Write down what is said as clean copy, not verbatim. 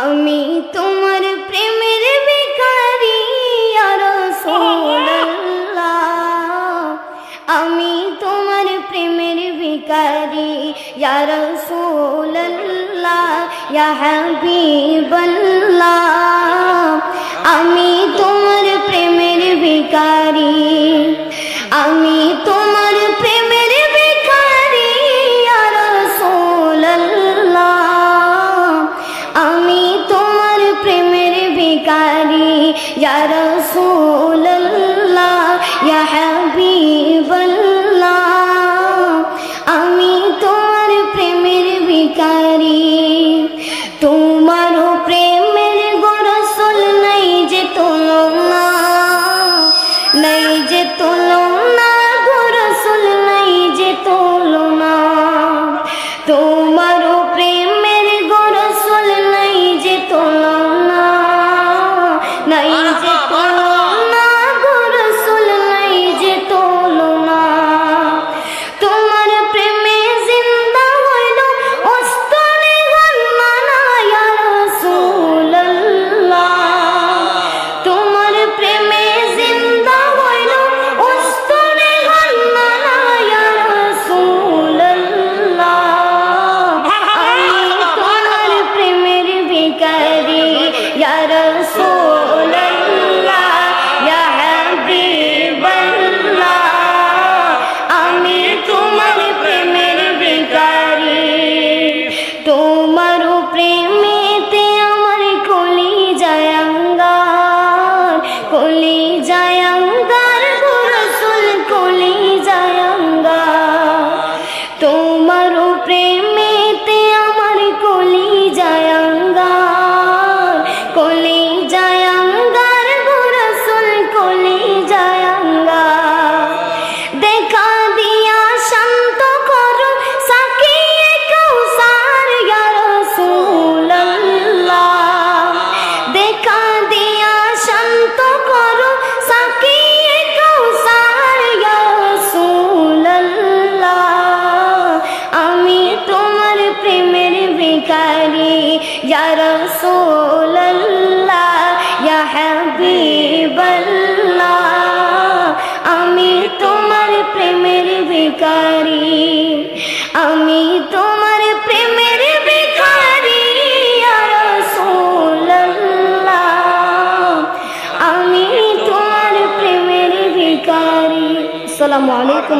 আমি তোমার প্রেমের ভিখারি ইয়া রাসূলুল্লাহ, আমি তোমার প্রেমের ভিখারি ইয়া রাসূলুল্লাহ, ইয়া হাবিবাল্লাহ, আমি তোমার প্রেমের ভিখারি, আমি তোমার প্রেমের ভিখারি ইয়া রাসূলুল্লাহ, আমি তোমার প্রেমের ভিখারি ইয়া রাসূলুল্লাহ, ইয়া হাবিবাল্লাহ, আমি তোমার প্রেমের ভিখারি। তোমার প্রেমের গো রাসূল নাই যে তুলনা, নাই যে তুলনা গো রাসূল নাই যে তুলনা, তোমার প্রেমের গো রাসূল নাই যে তুলনা, নাই যে তুলনা গো রাসূল নাই যে তুলনা। তোমার প্রেমে জিন্দা হইল ওস্তনে গানমানা ইয়া রাসূলুল্লাহ, তোমার প্রেমে জিন্দা হইল ওস্তনে গানমানা ইয়া রাসূলুল্লাহ, আমি তোমার প্রেমের ভিখারি ইয়া রাসূলুল্লাহ, ইয়া হাবিবাল্লাহ, আমি তোমার প্রেমের ভিখারি। তোমার প্রেমেতে আমার কলি যায় অঙ্গার, কলি যায় অঙ্গার গো রাসূল, কলি যায় অঙ্গার, তোমার প্রেমেতে আমার কলি যায় অঙ্গার, কলি যায় অঙ্গার গো রাসূল, কলি যায় অঙ্গার। দেখা দিয়া শান্ত করো সাকিয়ে কাউসার ইয়া রাসূলুল্লাহ, দেখা দিয়া শান্ত করো সাকিয়ে কাউসার ইয়া রাসূলুল্লাহ, আমি তোমার প্রেমের ভিখারি ইয়া রাসূলুল্লাহ, ইয়া হাবিবাল্লাহ, আমি তোমার প্রেমের ভিখারি, আমি তোমার প্রেমের ভিখারি ইয়া রাসূলুল্লাহ, আমি তোমার প্রেমের ভিখারি। আসসালামু আলাইকুম।